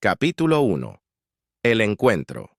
Capítulo 1. El encuentro.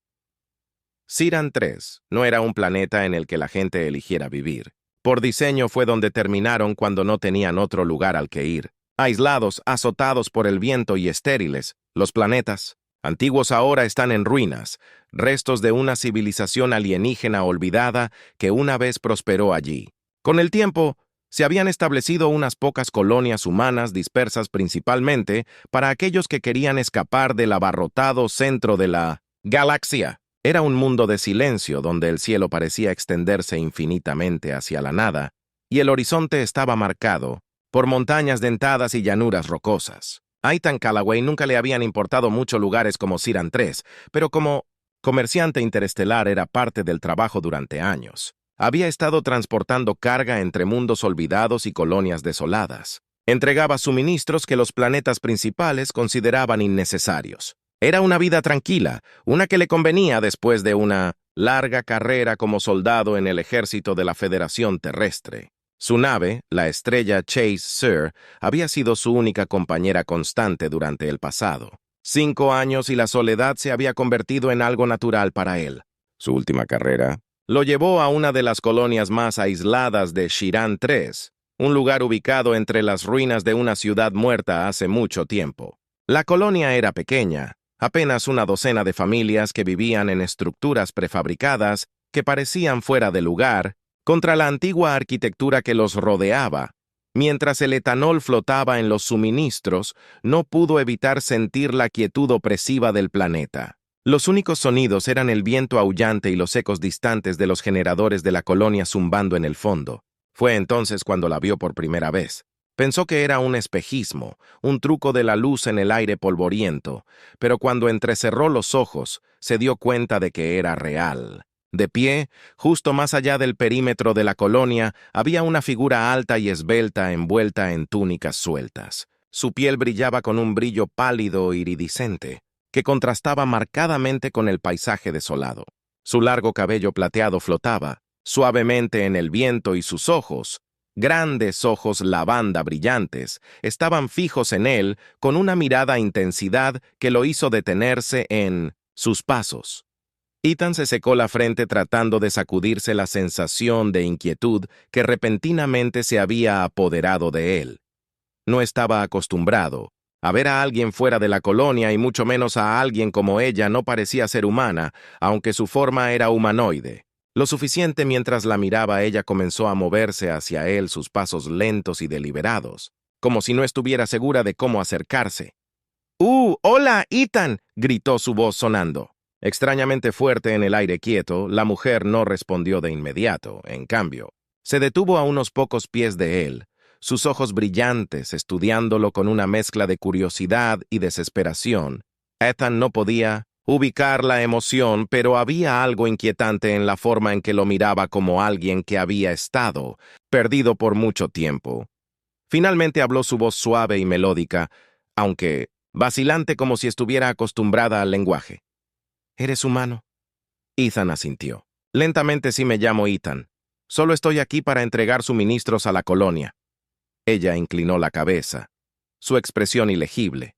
Siran 3 no era un planeta en el que la gente eligiera vivir. Por diseño fue donde terminaron cuando no tenían otro lugar al que ir. Aislados, azotados por el viento y estériles, los planetas, antiguos ahora están en ruinas, restos de una civilización alienígena olvidada que una vez prosperó allí. Con el tiempo, se habían establecido unas pocas colonias humanas dispersas principalmente para aquellos que querían escapar del abarrotado centro de la galaxia. Era un mundo de silencio donde el cielo parecía extenderse infinitamente hacia la nada y el horizonte estaba marcado por montañas dentadas y llanuras rocosas. A Ethan Callaway nunca le habían importado mucho lugares como Siran 3, pero como comerciante interestelar era parte del trabajo durante años. Había estado transportando carga entre mundos olvidados y colonias desoladas. Entregaba suministros que los planetas principales consideraban innecesarios. Era una vida tranquila, una que le convenía después de una larga carrera como soldado en el ejército de la Federación Terrestre. Su nave, la estrella Chase Sir, había sido su única compañera constante durante el pasado. 5 años y la soledad se había convertido en algo natural para él. Su última carrera lo llevó a una de las colonias más aisladas de Siran 3, un lugar ubicado entre las ruinas de una ciudad muerta hace mucho tiempo. La colonia era pequeña, apenas una docena de familias que vivían en estructuras prefabricadas que parecían fuera de lugar contra la antigua arquitectura que los rodeaba. Mientras el etanol flotaba en los suministros, no pudo evitar sentir la quietud opresiva del planeta. Los únicos sonidos eran el viento aullante y los ecos distantes de los generadores de la colonia zumbando en el fondo. Fue entonces cuando la vio por primera vez. Pensó que era un espejismo, un truco de la luz en el aire polvoriento, pero cuando entrecerró los ojos, se dio cuenta de que era real. De pie, justo más allá del perímetro de la colonia, había una figura alta y esbelta envuelta en túnicas sueltas. Su piel brillaba con un brillo pálido iridiscente, que contrastaba marcadamente con el paisaje desolado. Su largo cabello plateado flotaba suavemente en el viento y sus ojos, grandes ojos lavanda brillantes, estaban fijos en él con una mirada intensidad que lo hizo detenerse en sus pasos. Ethan se secó la frente tratando de sacudirse la sensación de inquietud que repentinamente se había apoderado de él. No estaba acostumbrado a ver a alguien fuera de la colonia y mucho menos a alguien como ella no parecía ser humana, aunque su forma era humanoide. Lo suficiente mientras la miraba ella comenzó a moverse hacia él sus pasos lentos y deliberados, como si no estuviera segura de cómo acercarse. ¡Hola, Ethan!, gritó su voz sonando. Extrañamente fuerte en el aire quieto, la mujer no respondió de inmediato. En cambio, se detuvo a unos pocos pies de él, sus ojos brillantes, estudiándolo con una mezcla de curiosidad y desesperación. Ethan no podía ubicar la emoción, pero había algo inquietante en la forma en que lo miraba como alguien que había estado perdido por mucho tiempo. Finalmente habló su voz suave y melódica, aunque vacilante como si estuviera acostumbrada al lenguaje. ¿Eres humano? Ethan asintió. Lentamente sí me llamo Ethan. Solo estoy aquí para entregar suministros a la colonia. Ella inclinó la cabeza, su expresión ilegible.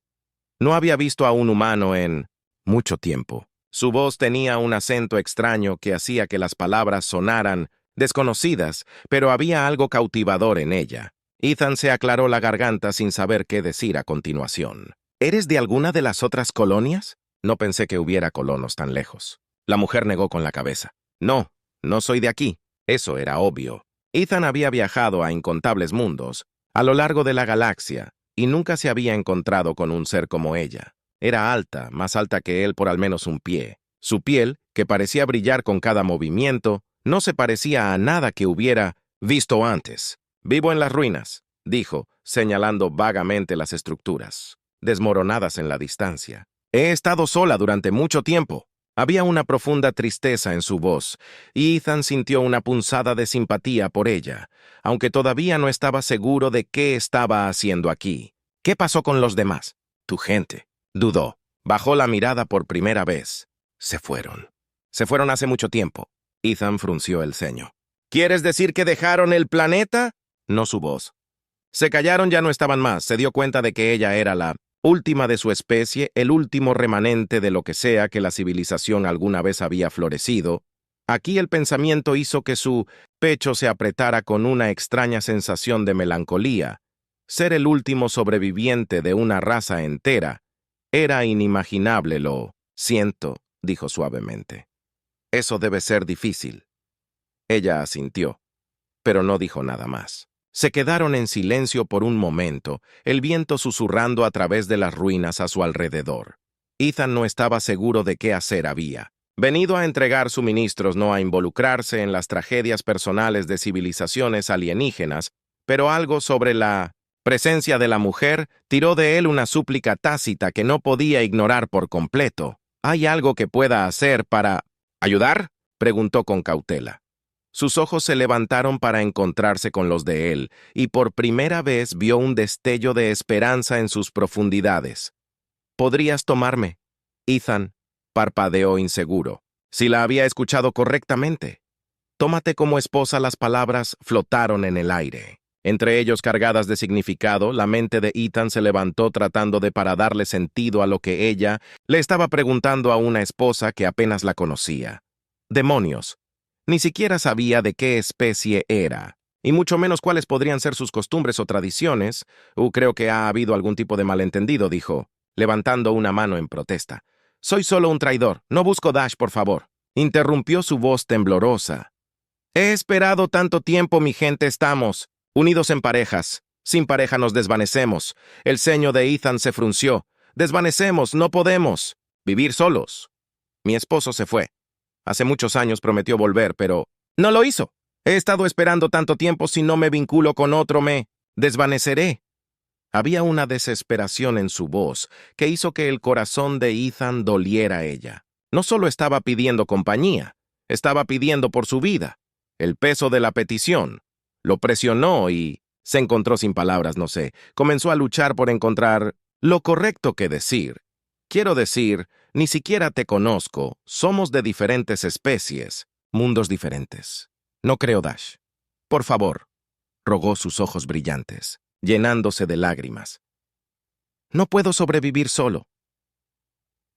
No había visto a un humano en mucho tiempo. Su voz tenía un acento extraño que hacía que las palabras sonaran desconocidas, pero había algo cautivador en ella. Ethan se aclaró la garganta sin saber qué decir a continuación. ¿Eres de alguna de las otras colonias? No pensé que hubiera colonos tan lejos. La mujer negó con la cabeza. No, no soy de aquí. Eso era obvio. Ethan había viajado a incontables mundos a lo largo de la galaxia y nunca se había encontrado con un ser como ella. Era alta, más alta que él por al menos un pie. Su piel, que parecía brillar con cada movimiento, no se parecía a nada que hubiera visto antes. Vivo en las ruinas, dijo, señalando vagamente las estructuras, desmoronadas en la distancia. He estado sola durante mucho tiempo. Había una profunda tristeza en su voz, y Ethan sintió una punzada de simpatía por ella, aunque todavía no estaba seguro de qué estaba haciendo aquí. ¿Qué pasó con los demás? Tu gente. Dudó. Bajó la mirada por primera vez. Se fueron. Se fueron hace mucho tiempo. Ethan frunció el ceño. ¿Quieres decir que dejaron el planeta? No su voz. Se callaron, ya no estaban más. Se dio cuenta de que ella era la última de su especie, el último remanente de lo que sea que la civilización alguna vez había florecido. Aquí el pensamiento hizo que su pecho se apretara con una extraña sensación de melancolía. Ser el último sobreviviente de una raza entera era inimaginable. Lo siento, dijo suavemente. Eso debe ser difícil. Ella asintió, pero no dijo nada más. Se quedaron en silencio por un momento, el viento susurrando a través de las ruinas a su alrededor. Ethan no estaba seguro de qué hacer. Había venido a entregar suministros, no a involucrarse en las tragedias personales de civilizaciones alienígenas, pero algo sobre la presencia de la mujer tiró de él una súplica tácita que no podía ignorar por completo. ¿Hay algo que pueda hacer para ayudar?, preguntó con cautela. Sus ojos se levantaron para encontrarse con los de él, y por primera vez vio un destello de esperanza en sus profundidades. «¿Podrías tomarme?» Ethan parpadeó inseguro. Si la había escuchado correctamente. «Tómate como esposa». Las palabras flotaron en el aire. Entre ellos cargadas de significado, la mente de Ethan se levantó tratando de darle sentido a lo que ella le estaba preguntando a una esposa que apenas la conocía. ¡Demonios! Ni siquiera sabía de qué especie era, y mucho menos cuáles podrían ser sus costumbres o tradiciones. Creo que ha habido algún tipo de malentendido, dijo, levantando una mano en protesta. «Soy solo un traidor. No busco Dash, por favor», interrumpió su voz temblorosa. «He esperado tanto tiempo, mi gente. Estamos unidos en parejas. Sin pareja nos desvanecemos». El ceño de Ethan se frunció. «Desvanecemos, no podemos vivir solos. Mi esposo se fue. Hace muchos años prometió volver, pero no lo hizo. He estado esperando tanto tiempo. Si no me vinculo con otro, me desvaneceré». Había una desesperación en su voz que hizo que el corazón de Ethan doliera a ella. No solo estaba pidiendo compañía, estaba pidiendo por su vida. El peso de la petición lo presionó y se encontró sin palabras, no sé. Comenzó a luchar por encontrar lo correcto que decir. «Quiero decir, ni siquiera te conozco. Somos de diferentes especies, mundos diferentes. No creo, Dash. Por favor», rogó, sus ojos brillantes, llenándose de lágrimas. «No puedo sobrevivir solo».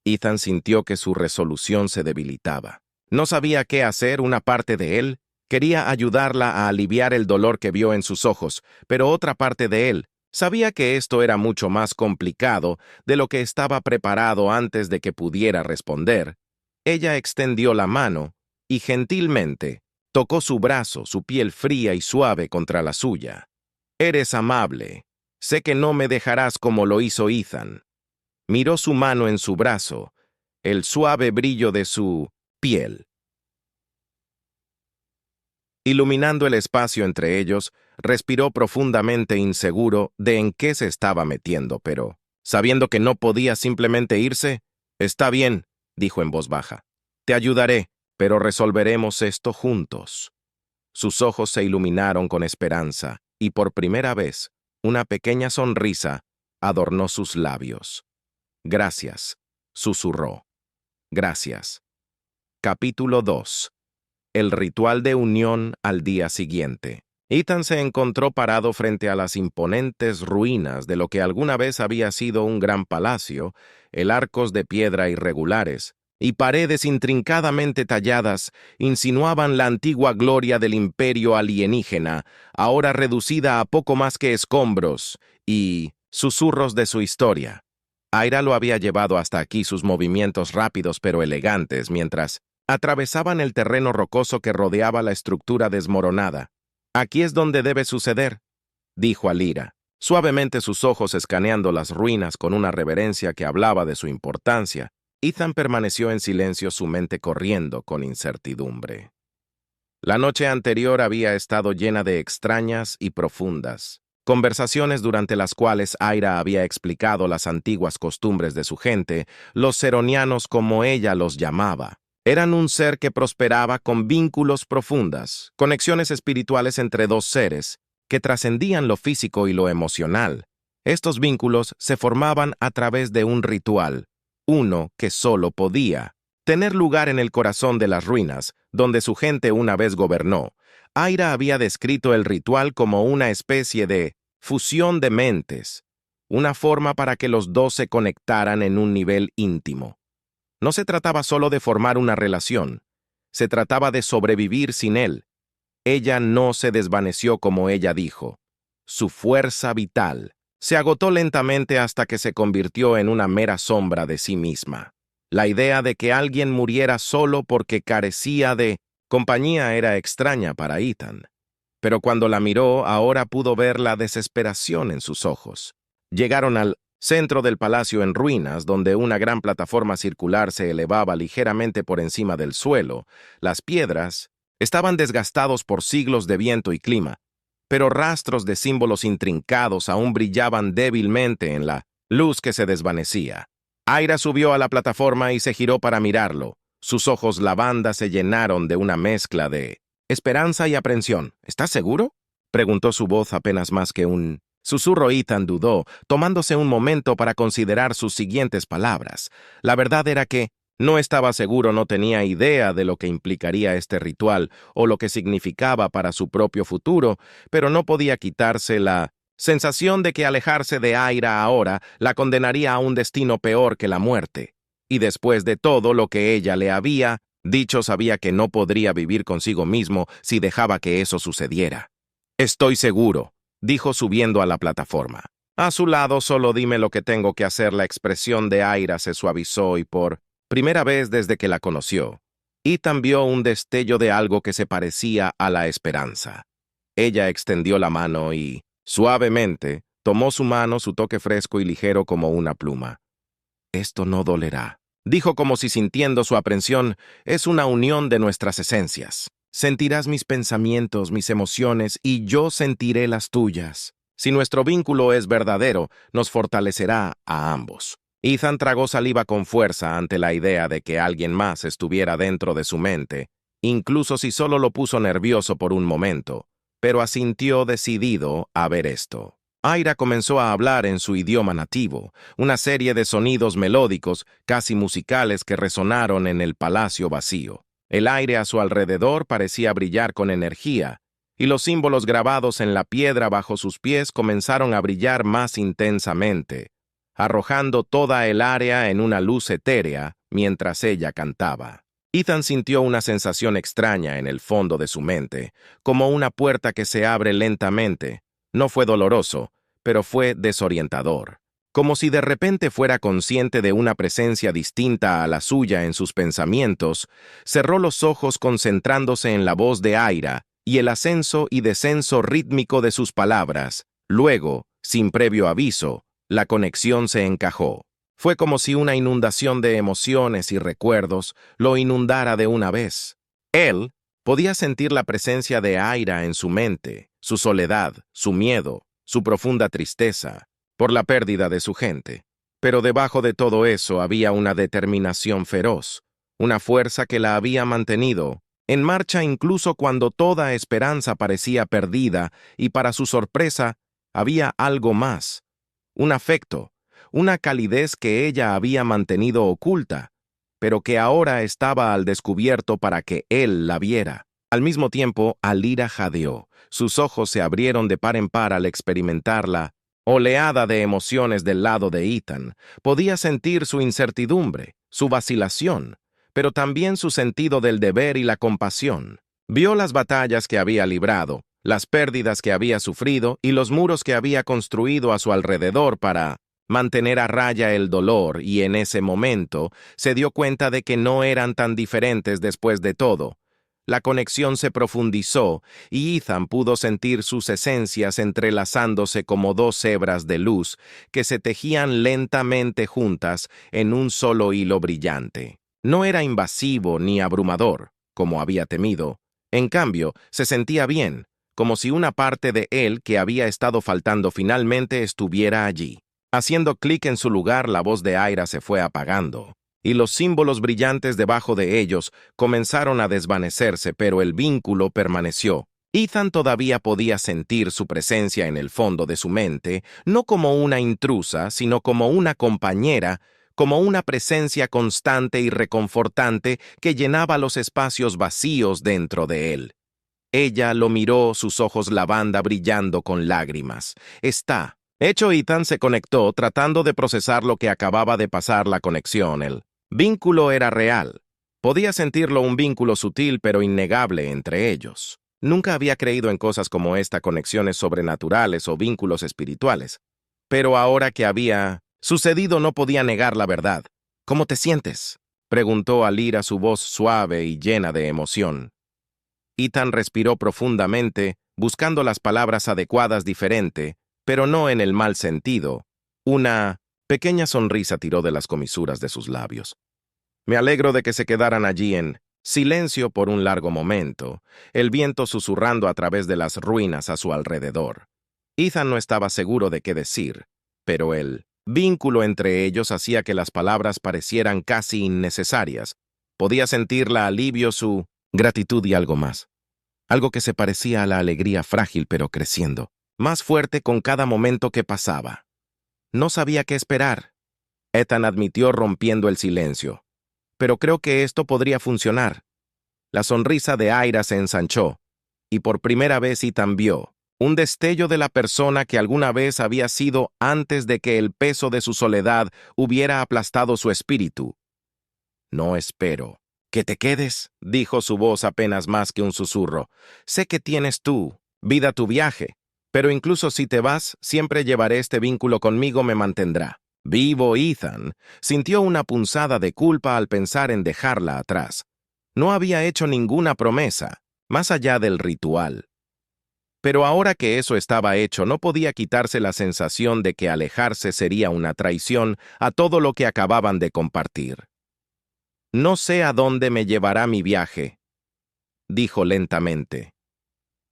Ethan sintió que su resolución se debilitaba. No sabía qué hacer. Una parte de él quería ayudarla a aliviar el dolor que vio en sus ojos, pero otra parte de él sabía que esto era mucho más complicado de lo que estaba preparado. Antes de que pudiera responder, ella extendió la mano y gentilmente tocó su brazo, su piel fría y suave contra la suya. «Eres amable. Sé que no me dejarás como lo hizo Ethan». Miró su mano en su brazo, el suave brillo de su piel iluminando el espacio entre ellos. Respiró profundamente, inseguro de en qué se estaba metiendo, pero sabiendo que no podía simplemente irse. «Está bien», dijo en voz baja. «Te ayudaré, pero resolveremos esto juntos». Sus ojos se iluminaron con esperanza, y por primera vez, una pequeña sonrisa adornó sus labios. «Gracias», susurró. «Gracias». Capítulo 2. El ritual de unión al día siguiente. Ethan se encontró parado frente a las imponentes ruinas de lo que alguna vez había sido un gran palacio, el arcos de piedra irregulares y paredes intrincadamente talladas insinuaban la antigua gloria del imperio alienígena, ahora reducida a poco más que escombros y susurros de su historia. Aira lo había llevado hasta aquí, sus movimientos rápidos pero elegantes, mientras atravesaban el terreno rocoso que rodeaba la estructura desmoronada. «Aquí es donde debe suceder», dijo Alira, suavemente, sus ojos escaneando las ruinas con una reverencia que hablaba de su importancia. Ethan permaneció en silencio, su mente corriendo con incertidumbre. La noche anterior había estado llena de extrañas y profundas conversaciones durante las cuales Aira había explicado las antiguas costumbres de su gente, los seronianos como ella los llamaba. Eran un ser que prosperaba con vínculos profundas, conexiones espirituales entre dos seres que trascendían lo físico y lo emocional. Estos vínculos se formaban a través de un ritual, uno que solo podía tener lugar en el corazón de las ruinas, donde su gente una vez gobernó. Aira había descrito el ritual como una especie de fusión de mentes, una forma para que los dos se conectaran en un nivel íntimo. No se trataba solo de formar una relación, se trataba de sobrevivir sin él. Ella no se desvaneció como ella dijo. Su fuerza vital se agotó lentamente hasta que se convirtió en una mera sombra de sí misma. La idea de que alguien muriera solo porque carecía de compañía era extraña para Ethan. Pero cuando la miró, ahora pudo ver la desesperación en sus ojos. Llegaron al centro del palacio en ruinas, donde una gran plataforma circular se elevaba ligeramente por encima del suelo. Las piedras estaban desgastados por siglos de viento y clima, pero rastros de símbolos intrincados aún brillaban débilmente en la luz que se desvanecía. Aira subió a la plataforma y se giró para mirarlo. Sus ojos lavanda se llenaron de una mezcla de esperanza y aprensión. ¿Estás seguro?, preguntó su voz apenas más que un susurro. Ethan dudó, tomándose un momento para considerar sus siguientes palabras. La verdad era que no estaba seguro, no tenía idea de lo que implicaría este ritual o lo que significaba para su propio futuro, pero no podía quitarse la sensación de que alejarse de Aira ahora la condenaría a un destino peor que la muerte. Y después de todo lo que ella le había dicho, sabía que no podría vivir consigo mismo si dejaba que eso sucediera. «Estoy seguro», dijo subiendo a la plataforma. A su lado, «Solo dime lo que tengo que hacer». La expresión de Aira se suavizó y por primera vez desde que la conoció, Ethan vio un destello de algo que se parecía a la esperanza. Ella extendió la mano y, suavemente, tomó su mano, su toque fresco y ligero como una pluma. «Esto no dolerá», dijo como si sintiendo su aprensión. «Es una unión de nuestras esencias. Sentirás mis pensamientos, mis emociones, y yo sentiré las tuyas. Si nuestro vínculo es verdadero, nos fortalecerá a ambos». Ethan tragó saliva con fuerza ante la idea de que alguien más estuviera dentro de su mente, incluso si solo lo puso nervioso por un momento, pero asintió decidido a ver esto. Aira comenzó a hablar en su idioma nativo, una serie de sonidos melódicos, casi musicales, que resonaron en el palacio vacío. El aire a su alrededor parecía brillar con energía, y los símbolos grabados en la piedra bajo sus pies comenzaron a brillar más intensamente, arrojando toda el área en una luz etérea mientras ella cantaba. Ethan sintió una sensación extraña en el fondo de su mente, como una puerta que se abre lentamente. No fue doloroso, pero fue desorientador. Como si de repente fuera consciente de una presencia distinta a la suya en sus pensamientos, cerró los ojos concentrándose en la voz de Aira y el ascenso y descenso rítmico de sus palabras. Luego, sin previo aviso, la conexión se encajó. Fue como si una inundación de emociones y recuerdos lo inundara de una vez. Él podía sentir la presencia de Aira en su mente, su soledad, su miedo, su profunda tristeza por la pérdida de su gente. Pero debajo de todo eso había una determinación feroz, una fuerza que la había mantenido en marcha incluso cuando toda esperanza parecía perdida, y para su sorpresa había algo más. Un afecto, una calidez que ella había mantenido oculta, pero que ahora estaba al descubierto para que él la viera. Al mismo tiempo, Alira jadeó. Sus ojos se abrieron de par en par al experimentar la oleada de emociones del lado de Ethan. Podía sentir su incertidumbre, su vacilación, pero también su sentido del deber y la compasión. Vio las batallas que había librado, las pérdidas que había sufrido y los muros que había construido a su alrededor para mantener a raya el dolor, y en ese momento se dio cuenta de que no eran tan diferentes después de todo. La conexión se profundizó y Ethan pudo sentir sus esencias entrelazándose como dos hebras de luz que se tejían lentamente juntas en un solo hilo brillante. No era invasivo ni abrumador, como había temido. En cambio, se sentía bien, como si una parte de él que había estado faltando finalmente estuviera allí. Haciendo clic en su lugar, la voz de Aira se fue apagando, y los símbolos brillantes debajo de ellos comenzaron a desvanecerse, pero el vínculo permaneció. Ethan todavía podía sentir su presencia en el fondo de su mente, no como una intrusa, sino como una compañera, como una presencia constante y reconfortante que llenaba los espacios vacíos dentro de él. Ella lo miró, sus ojos lavanda brillando con lágrimas. «Está Hecho, Ethan se conectó tratando de procesar lo que acababa de pasar la conexión. El vínculo era real. Podía sentirlo, un vínculo sutil pero innegable entre ellos. Nunca había creído en cosas como esta, conexiones sobrenaturales o vínculos espirituales. Pero ahora que había sucedido no podía negar la verdad. ¿Cómo te sientes?, preguntó al ir a su voz suave y llena de emoción. Ethan respiró profundamente, buscando las palabras adecuadas, diferente, pero no en el mal sentido. Una pequeña sonrisa tiró de las comisuras de sus labios. Me alegro de que se quedaran allí en silencio por un largo momento, el viento susurrando a través de las ruinas a su alrededor. Ethan no estaba seguro de qué decir, pero el vínculo entre ellos hacía que las palabras parecieran casi innecesarias. Podía sentir la alivio, su gratitud y algo más. Algo que se parecía a la alegría frágil pero creciendo, más fuerte con cada momento que pasaba. No sabía qué esperar. Ethan admitió rompiendo el silencio. Pero creo que esto podría funcionar. La sonrisa de Aira se ensanchó, y por primera vez Ethan vio un destello de la persona que alguna vez había sido antes de que el peso de su soledad hubiera aplastado su espíritu. No espero que te quedes, dijo su voz apenas más que un susurro. Sé que tienes vida, tu viaje, pero incluso si te vas, siempre llevaré este vínculo conmigo, me mantendrá vivo. Ethan sintió una punzada de culpa al pensar en dejarla atrás. No había hecho ninguna promesa, más allá del ritual. Pero ahora que eso estaba hecho, no podía quitarse la sensación de que alejarse sería una traición a todo lo que acababan de compartir. No sé a dónde me llevará mi viaje, dijo lentamente.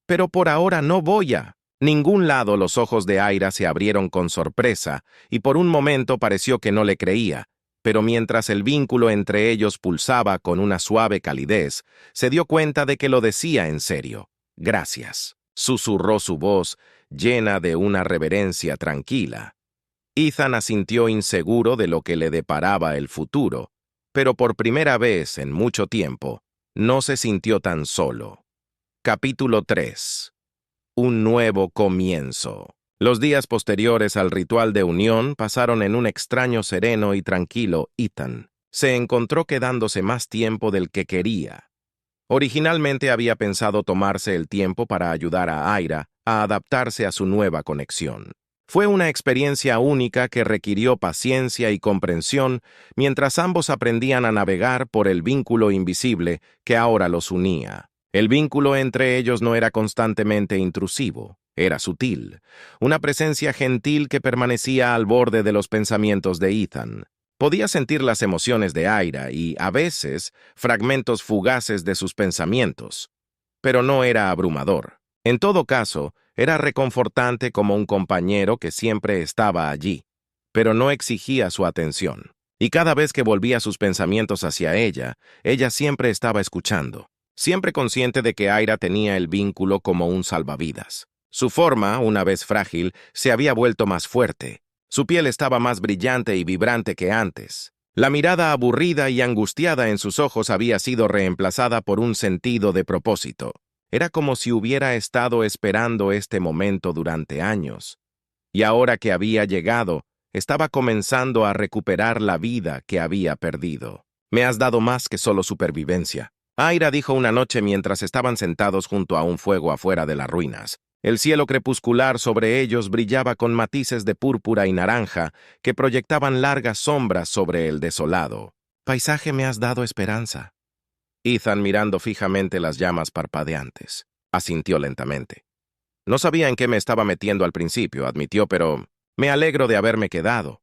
Pero por ahora no voy a ningún lado. Los ojos de Aira se abrieron con sorpresa, y por un momento pareció que no le creía, pero mientras el vínculo entre ellos pulsaba con una suave calidez, se dio cuenta de que lo decía en serio. Gracias, susurró su voz, llena de una reverencia tranquila. Ethan asintió, inseguro de lo que le deparaba el futuro, pero por primera vez en mucho tiempo, no se sintió tan solo. Capítulo 3. Un nuevo comienzo. Los días posteriores al ritual de unión pasaron en un extraño, sereno y tranquilo. Ethan se encontró quedándose más tiempo del que quería. Originalmente había pensado tomarse el tiempo para ayudar a Aira a adaptarse a su nueva conexión. Fue una experiencia única que requirió paciencia y comprensión mientras ambos aprendían a navegar por el vínculo invisible que ahora los unía. El vínculo entre ellos no era constantemente intrusivo, era sutil, una presencia gentil que permanecía al borde de los pensamientos de Ethan. Podía sentir las emociones de Aira y, a veces, fragmentos fugaces de sus pensamientos. Pero no era abrumador. En todo caso, era reconfortante, como un compañero que siempre estaba allí, pero no exigía su atención. Y cada vez que volvía sus pensamientos hacia ella siempre estaba escuchando, siempre consciente de que Aira tenía el vínculo como un salvavidas. Su forma, una vez frágil, se había vuelto más fuerte. Su piel estaba más brillante y vibrante que antes. La mirada aburrida y angustiada en sus ojos había sido reemplazada por un sentido de propósito. Era como si hubiera estado esperando este momento durante años. Y ahora que había llegado, estaba comenzando a recuperar la vida que había perdido. Me has dado más que solo supervivencia, Aira dijo una noche mientras estaban sentados junto a un fuego afuera de las ruinas. El cielo crepuscular sobre ellos brillaba con matices de púrpura y naranja que proyectaban largas sombras sobre el desolado paisaje. Me has dado esperanza. Ethan, mirando fijamente las llamas parpadeantes, asintió lentamente. No sabía en qué me estaba metiendo al principio, admitió, pero me alegro de haberme quedado.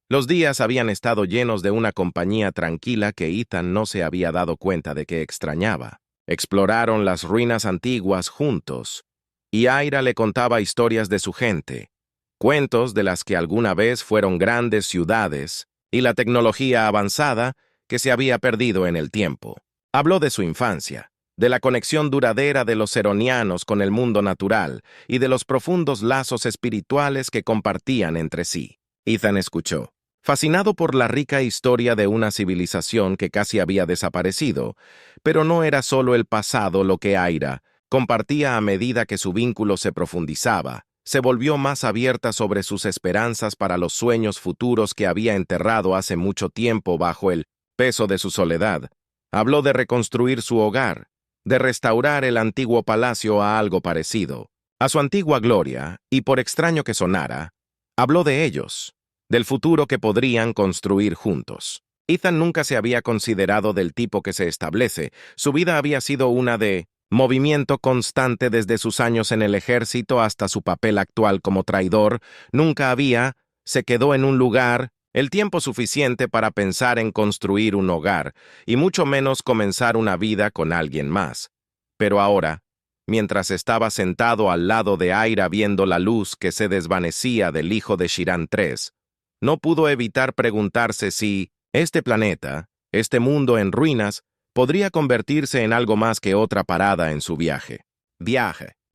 Los días habían estado llenos de una compañía tranquila que Ethan no se había dado cuenta de que extrañaba. Exploraron las ruinas antiguas juntos, y Aira le contaba historias de su gente, cuentos de las que alguna vez fueron grandes ciudades y la tecnología avanzada que se había perdido en el tiempo. Habló de su infancia, de la conexión duradera de los seronianos con el mundo natural y de los profundos lazos espirituales que compartían entre sí. Ethan escuchó, fascinado por la rica historia de una civilización que casi había desaparecido, pero no era solo el pasado lo que Aira compartía a medida que su vínculo se profundizaba. se volvió más abierta sobre sus esperanzas para los sueños futuros que había enterrado hace mucho tiempo bajo el peso de su soledad. Habló de reconstruir su hogar, de restaurar el antiguo palacio a algo parecido, a su antigua gloria, y por extraño que sonara, habló de ellos, del futuro que podrían construir juntos. Ethan nunca se había considerado del tipo que se establece. Su vida había sido una de movimiento constante desde sus años en el ejército hasta su papel actual como traidor. Se quedó en un lugar el tiempo suficiente para pensar en construir un hogar, y mucho menos comenzar una vida con alguien más. Pero ahora, mientras estaba sentado al lado de Aira viendo la luz que se desvanecía del hijo de Shiran III, no pudo evitar preguntarse si este planeta, este mundo en ruinas, podría convertirse en algo más que otra parada en su viaje.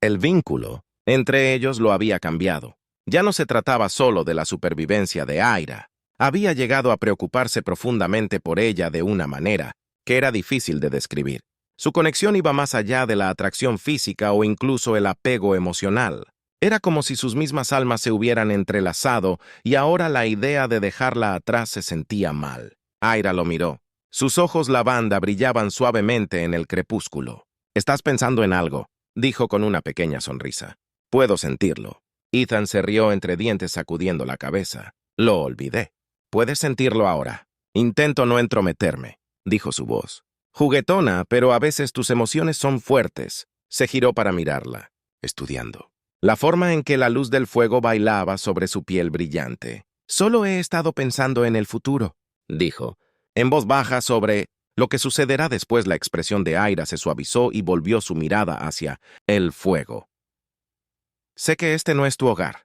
El vínculo entre ellos lo había cambiado. Ya no se trataba solo de la supervivencia de Aira. Había llegado a preocuparse profundamente por ella de una manera que era difícil de describir. Su conexión iba más allá de la atracción física o incluso el apego emocional. Era como si sus mismas almas se hubieran entrelazado y ahora la idea de dejarla atrás se sentía mal. Aira lo miró. Sus ojos lavanda brillaban suavemente en el crepúsculo. «Estás pensando en algo», dijo con una pequeña sonrisa. «Puedo sentirlo». Ethan se rió entre dientes sacudiendo la cabeza. «Lo olvidé». «Puedes sentirlo ahora». «Intento no entrometerme», dijo su voz. «Juguetona, pero a veces tus emociones son fuertes». Se giró para mirarla, estudiando la forma en que la luz del fuego bailaba sobre su piel brillante. «Solo he estado pensando en el futuro», dijo, en voz baja sobre lo que sucederá después. La expresión de Aira se suavizó y volvió su mirada hacia el fuego. «Sé que este no es tu hogar»,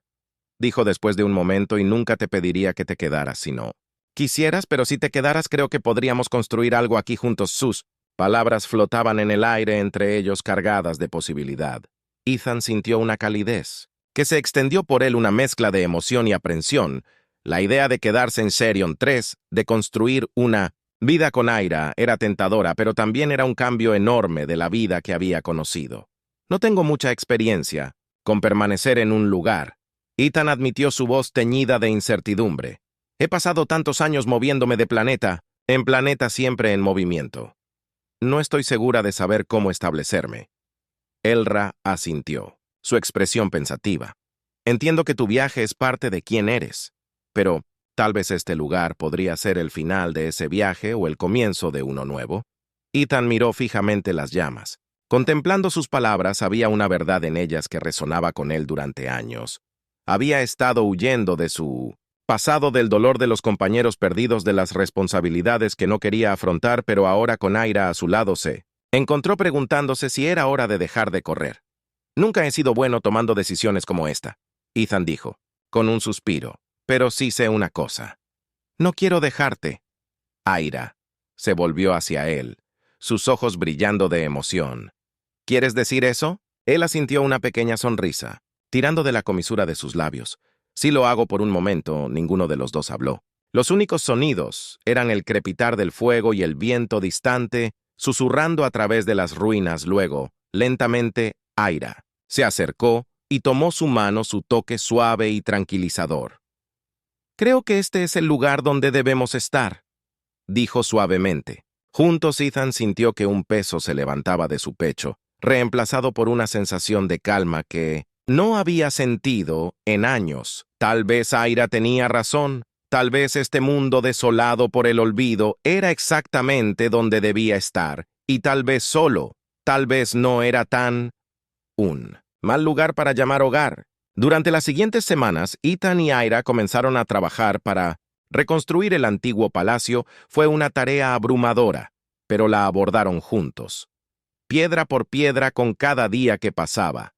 dijo después de un momento, «y nunca te pediría que te quedaras si no quisieras, pero si te quedaras creo que podríamos construir algo aquí juntos». Sus palabras flotaban en el aire, entre ellos cargadas de posibilidad. Ethan sintió una calidez que se extendió por él, una mezcla de emoción y aprensión. La idea de quedarse en Sirion 3, de construir una vida con Aira, era tentadora, pero también era un cambio enorme de la vida que había conocido. «No tengo mucha experiencia con permanecer en un lugar», Ethan admitió, su voz teñida de incertidumbre. «He pasado tantos años moviéndome de planeta en planeta, siempre en movimiento. No estoy segura de saber cómo establecerme». Elra asintió, su expresión pensativa. «Entiendo que tu viaje es parte de quién eres, pero tal vez este lugar podría ser el final de ese viaje o el comienzo de uno nuevo». Ethan miró fijamente las llamas. Contemplando sus palabras, había una verdad en ellas que resonaba con él durante años. Había estado huyendo de su pasado, del dolor de los compañeros perdidos, de las responsabilidades que no quería afrontar, pero ahora con Aira a su lado se encontró preguntándose si era hora de dejar de correr. «Nunca he sido bueno tomando decisiones como esta», Ethan dijo, con un suspiro. «Pero sí sé una cosa. No quiero dejarte». Aira se volvió hacia él, sus ojos brillando de emoción. «¿Quieres decir eso?» Él asintió, una pequeña sonrisa tirando de la comisura de sus labios. «Sí lo hago». Por un momento, ninguno de los dos habló. Los únicos sonidos eran el crepitar del fuego y el viento distante susurrando a través de las ruinas. Luego, lentamente, Aira se acercó y tomó su mano, su toque suave y tranquilizador. «Creo que este es el lugar donde debemos estar», dijo suavemente. Juntos, Ethan sintió que un peso se levantaba de su pecho, reemplazado por una sensación de calma que no había sentido en años. Tal vez Aira tenía razón. Tal vez este mundo desolado por el olvido era exactamente donde debía estar, y tal vez tal vez no era tan un mal lugar para llamar hogar. Durante las siguientes semanas, Ethan y Aira comenzaron a trabajar para reconstruir el antiguo palacio. Fue una tarea abrumadora, pero la abordaron juntos. Piedra por piedra, con cada día que pasaba,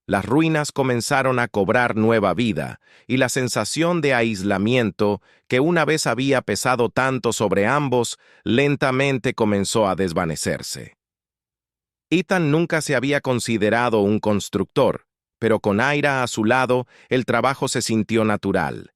las ruinas comenzaron a cobrar nueva vida, y la sensación de aislamiento que una vez había pesado tanto sobre ambos lentamente comenzó a desvanecerse. Ethan nunca se había considerado un constructor, pero con Aira a su lado, el trabajo se sintió natural.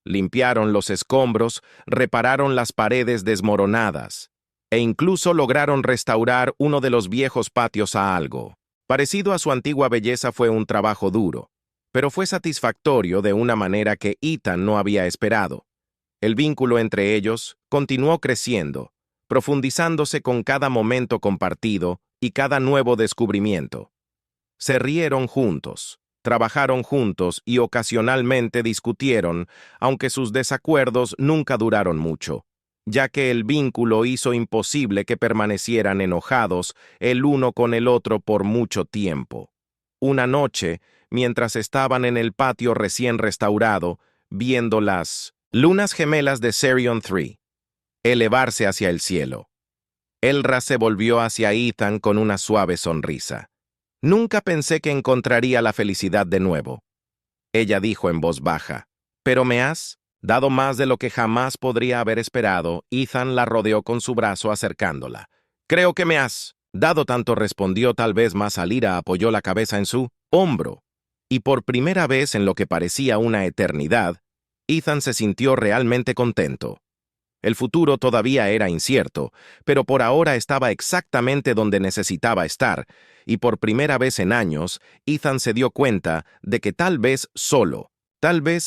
Limpiaron los escombros, repararon las paredes desmoronadas, e incluso lograron restaurar uno de los viejos patios a algo parecido a su antigua belleza. Fue un trabajo duro, pero fue satisfactorio de una manera que Ethan no había esperado. El vínculo entre ellos continuó creciendo, profundizándose con cada momento compartido y cada nuevo descubrimiento. Se rieron juntos, trabajaron juntos y ocasionalmente discutieron, aunque sus desacuerdos nunca duraron mucho, ya que el vínculo hizo imposible que permanecieran enojados el uno con el otro por mucho tiempo. Una noche, mientras estaban en el patio recién restaurado, viendo las lunas gemelas de Sirion 3 elevarse hacia el cielo, Elra se volvió hacia Ethan con una suave sonrisa. «Nunca pensé que encontraría la felicidad de nuevo», ella dijo en voz baja. «Pero me has dado más de lo que jamás podría haber esperado». Ethan la rodeó con su brazo acercándola. «Creo que me has dado tanto», respondió, tal vez más al ira. Apoyó la cabeza en su hombro. Y por primera vez en lo que parecía una eternidad, Ethan se sintió realmente contento. El futuro todavía era incierto, pero por ahora estaba exactamente donde necesitaba estar, y por primera vez en años, Ethan se dio cuenta de que tal vez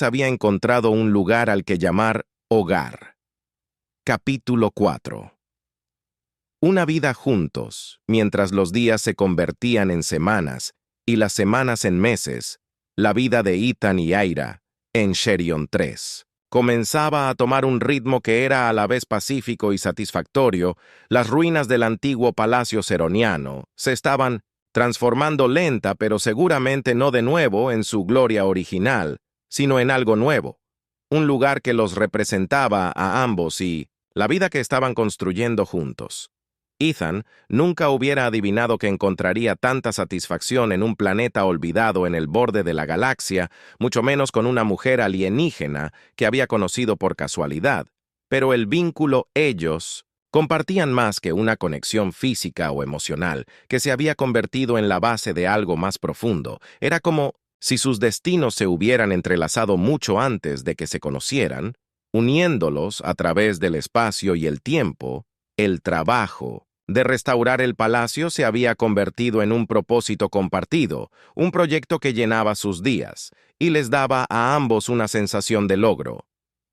había encontrado un lugar al que llamar hogar. Capítulo 4. Una vida juntos, mientras los días se convertían en semanas y las semanas en meses, la vida de Ethan y Aira, en Sirion 3. Comenzaba a tomar un ritmo que era a la vez pacífico y satisfactorio. Las ruinas del antiguo palacio seroniano se estaban transformando lenta pero seguramente no de nuevo en su gloria original, sino en algo nuevo. Un lugar que los representaba a ambos y la vida que estaban construyendo juntos. Ethan nunca hubiera adivinado que encontraría tanta satisfacción en un planeta olvidado en el borde de la galaxia, mucho menos con una mujer alienígena que había conocido por casualidad. Pero el vínculo ellos compartían más que una conexión física o emocional, que se había convertido en la base de algo más profundo. Era como si sus destinos se hubieran entrelazado mucho antes de que se conocieran, uniéndolos a través del espacio y el tiempo. El trabajo de restaurar el palacio se había convertido en un propósito compartido, un proyecto que llenaba sus días, y les daba a ambos una sensación de logro.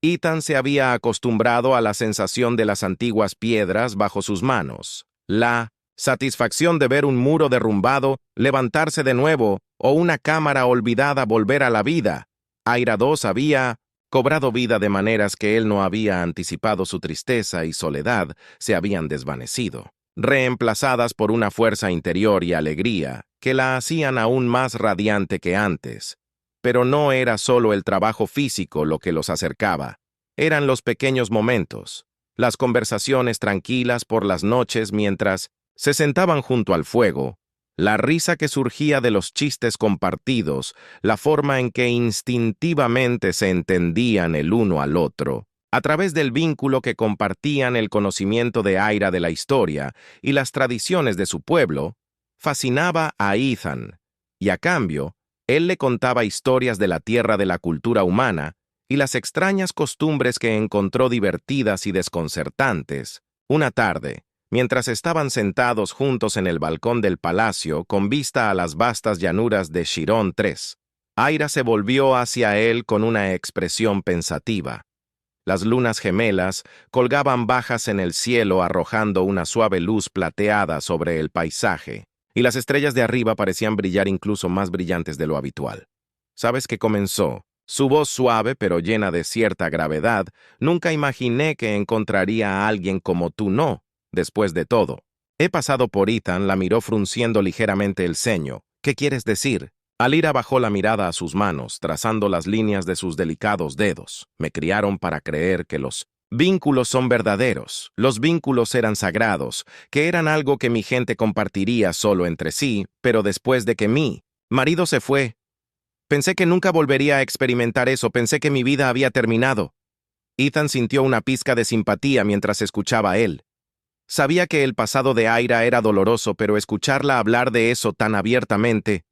Ethan se había acostumbrado a la sensación de las antiguas piedras bajo sus manos, la satisfacción de ver un muro derrumbado levantarse de nuevo o una cámara olvidada volver a la vida. Aira II había cobrado vida de maneras que él no había anticipado. Su tristeza y soledad se habían desvanecido, reemplazadas por una fuerza interior y alegría que la hacían aún más radiante que antes. Pero no era solo el trabajo físico lo que los acercaba, eran los pequeños momentos, las conversaciones tranquilas por las noches mientras se sentaban junto al fuego, la risa que surgía de los chistes compartidos, la forma en que instintivamente se entendían el uno al otro, a través del vínculo que compartían. El conocimiento de Aira de la historia y las tradiciones de su pueblo fascinaba a Ethan, y a cambio, él le contaba historias de la tierra, de la cultura humana y las extrañas costumbres que encontró divertidas y desconcertantes. Una tarde, mientras estaban sentados juntos en el balcón del palacio con vista a las vastas llanuras de Sirion 3, Aira se volvió hacia él con una expresión pensativa. Las lunas gemelas colgaban bajas en el cielo arrojando una suave luz plateada sobre el paisaje, y las estrellas de arriba parecían brillar incluso más brillantes de lo habitual. «¿Sabes qué comenzó?» Su voz suave pero llena de cierta gravedad. «Nunca imaginé que encontraría a alguien como tú, no. Después de todo, he pasado por». Ethan la miró frunciendo ligeramente el ceño. «¿Qué quieres decir?» Aira bajó la mirada a sus manos, trazando las líneas de sus delicados dedos. «Me criaron para creer que los vínculos son verdaderos, los vínculos eran sagrados, que eran algo que mi gente compartiría solo entre sí, pero después de que mi marido se fue, pensé que nunca volvería a experimentar eso, pensé que mi vida había terminado». Ethan sintió una pizca de simpatía mientras escuchaba a él. Sabía que el pasado de Aira era doloroso, pero escucharla hablar de eso tan abiertamente,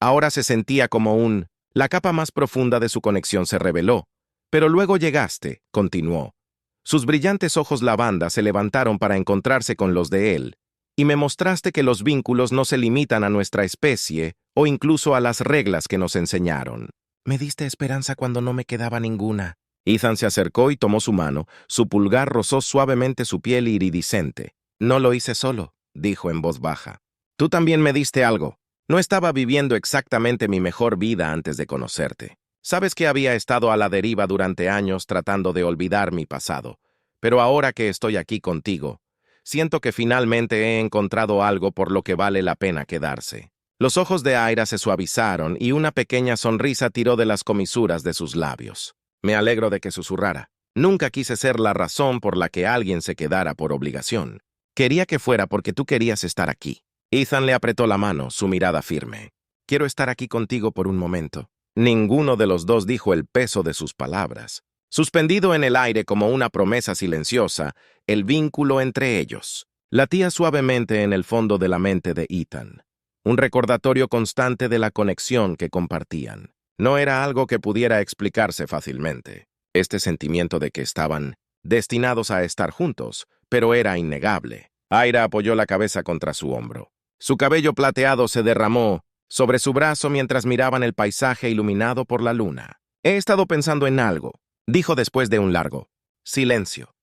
ahora se sentía como la capa más profunda de su conexión se reveló. «Pero luego llegaste», continuó. Sus brillantes ojos lavanda se levantaron para encontrarse con los de él, y me mostraste que los vínculos no se limitan a nuestra especie o incluso a las reglas que nos enseñaron. Me diste esperanza cuando no me quedaba ninguna. Ethan se acercó y tomó su mano. Su pulgar rozó suavemente su piel iridiscente. No lo hice solo, dijo en voz baja. Tú también me diste algo. No estaba viviendo exactamente mi mejor vida antes de conocerte. Sabes que había estado a la deriva durante años tratando de olvidar mi pasado. Pero ahora que estoy aquí contigo, siento que finalmente he encontrado algo por lo que vale la pena quedarse. Los ojos de Aira se suavizaron y una pequeña sonrisa tiró de las comisuras de sus labios. Me alegro de que susurrara. Nunca quise ser la razón por la que alguien se quedara por obligación. Quería que fuera porque tú querías estar aquí. Ethan le apretó la mano, su mirada firme. Quiero estar aquí contigo por un momento. Ninguno de los dos dijo el peso de sus palabras. Suspendido en el aire como una promesa silenciosa, el vínculo entre ellos latía suavemente en el fondo de la mente de Ethan. Un recordatorio constante de la conexión que compartían. No era algo que pudiera explicarse fácilmente. Este sentimiento de que estaban destinados a estar juntos, pero era innegable. Aira apoyó la cabeza contra su hombro. Su cabello plateado se derramó sobre su brazo mientras miraban el paisaje iluminado por la luna. He estado pensando en algo, dijo después de un largo silencio.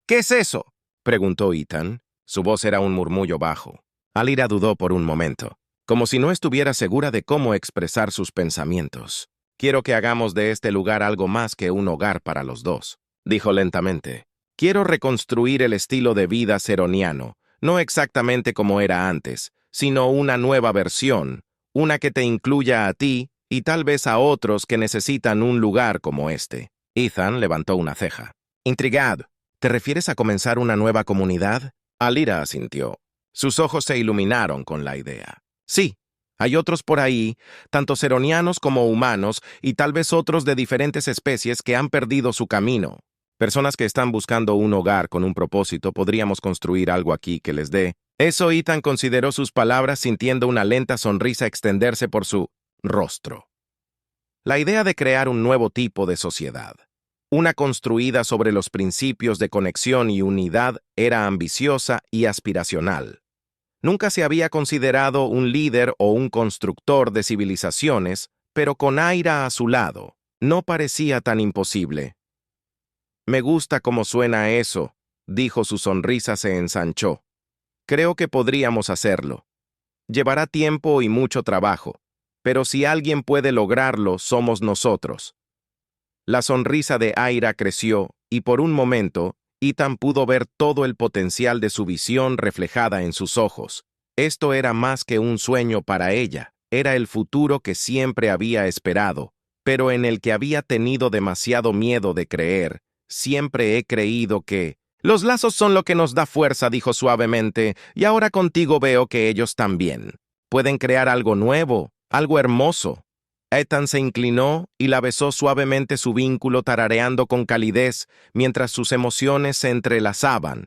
¿Qué es eso?, preguntó Ethan. Su voz era un murmullo bajo. Aira dudó por un momento, como si no estuviera segura de cómo expresar sus pensamientos. Quiero que hagamos de este lugar algo más que un hogar para los dos, dijo lentamente. Quiero reconstruir el estilo de vida seroniano, no exactamente como era antes, sino una nueva versión, una que te incluya a ti y tal vez a otros que necesitan un lugar como este. Ethan levantó una ceja. Intrigado, ¿te refieres a comenzar una nueva comunidad? Aira asintió. Sus ojos se iluminaron con la idea. Sí, hay otros por ahí, tanto seronianos como humanos, y tal vez otros de diferentes especies que han perdido su camino. Personas que están buscando un hogar con un propósito, podríamos construir algo aquí que les dé. Eso Ethan consideró sus palabras sintiendo una lenta sonrisa extenderse por su rostro. La idea de crear un nuevo tipo de sociedad, una construida sobre los principios de conexión y unidad, era ambiciosa y aspiracional. Nunca se había considerado un líder o un constructor de civilizaciones, pero con Aira a su lado, no parecía tan imposible. Me gusta cómo suena eso, dijo. Su sonrisa se ensanchó. Creo que podríamos hacerlo. Llevará tiempo y mucho trabajo, pero si alguien puede lograrlo, somos nosotros. La sonrisa de Aira creció, y por un momento, Ethan pudo ver todo el potencial de su visión reflejada en sus ojos. Esto era más que un sueño para ella, era el futuro que siempre había esperado, pero en el que había tenido demasiado miedo de creer. Siempre he creído que... Los lazos son lo que nos da fuerza, dijo suavemente, y ahora contigo veo que ellos también. Pueden crear algo nuevo, algo hermoso. Ethan se inclinó y la besó suavemente su vínculo, tarareando con calidez mientras sus emociones se entrelazaban.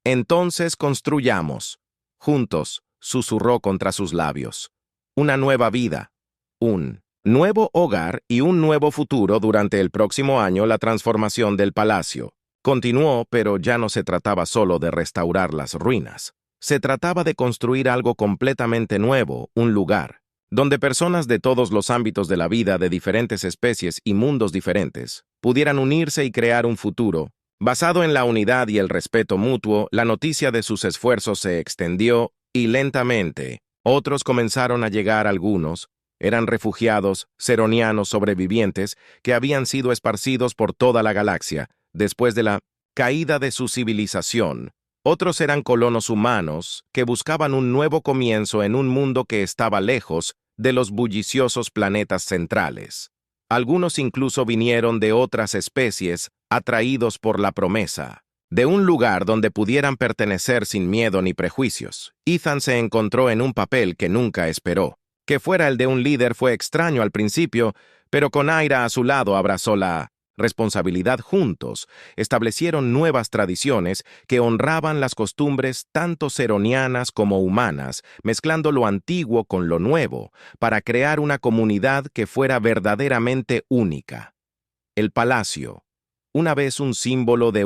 Entonces construyamos. Juntos, susurró contra sus labios. Una nueva vida. Un nuevo hogar y un nuevo futuro durante el próximo año. La transformación del palacio continuó, pero ya no se trataba solo de restaurar las ruinas. Se trataba de construir algo completamente nuevo, un lugar donde personas de todos los ámbitos de la vida, de diferentes especies y mundos diferentes, pudieran unirse y crear un futuro. Basado en la unidad y el respeto mutuo, la noticia de sus esfuerzos se extendió y lentamente otros comenzaron a llegar. Algunos eran refugiados seronianos sobrevivientes que habían sido esparcidos por toda la galaxia después de la caída de su civilización. Otros eran colonos humanos que buscaban un nuevo comienzo en un mundo que estaba lejos de los bulliciosos planetas centrales. Algunos incluso vinieron de otras especies, atraídos por la promesa de un lugar donde pudieran pertenecer sin miedo ni prejuicios. Ethan se encontró en un papel que nunca esperó. Que fuera el de un líder fue extraño al principio, pero con Aira a su lado abrazó la responsabilidad. Juntos establecieron nuevas tradiciones que honraban las costumbres tanto seronianas como humanas, mezclando lo antiguo con lo nuevo, para crear una comunidad que fuera verdaderamente única. El palacio, una vez un símbolo de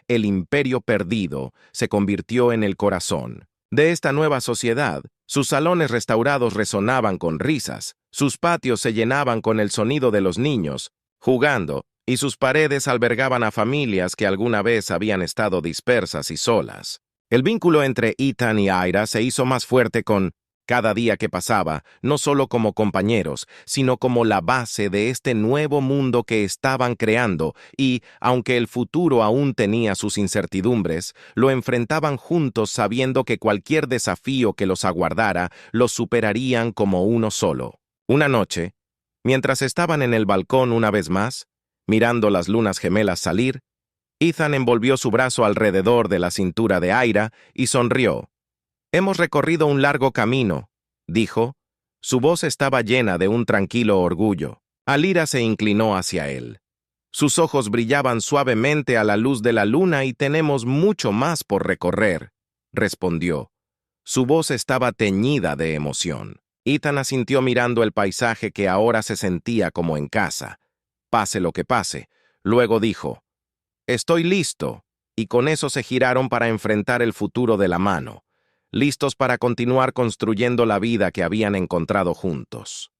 el imperio perdido, se convirtió en el corazón, de esta nueva sociedad. Sus salones restaurados resonaban con risas, sus patios se llenaban con el sonido de los niños, jugando, y sus paredes albergaban a familias que alguna vez habían estado dispersas y solas. El vínculo entre Ethan y Ira se hizo más fuerte con cada día que pasaba, no solo como compañeros, sino como la base de este nuevo mundo que estaban creando y, aunque el futuro aún tenía sus incertidumbres, lo enfrentaban juntos sabiendo que cualquier desafío que los aguardara los superarían como uno solo. Una noche, mientras estaban en el balcón una vez más, mirando las lunas gemelas salir, Ethan envolvió su brazo alrededor de la cintura de Ira y sonrió. «Hemos recorrido un largo camino», dijo. Su voz estaba llena de un tranquilo orgullo. Alira se inclinó hacia él. Sus ojos brillaban suavemente a la luz de la luna y tenemos mucho más por recorrer, respondió. Su voz estaba teñida de emoción. Ethan asintió mirando el paisaje que ahora se sentía como en casa. Pase lo que pase. Luego dijo, «Estoy listo», y con eso se giraron para enfrentar el futuro de la mano, listos para continuar construyendo la vida que habían encontrado juntos.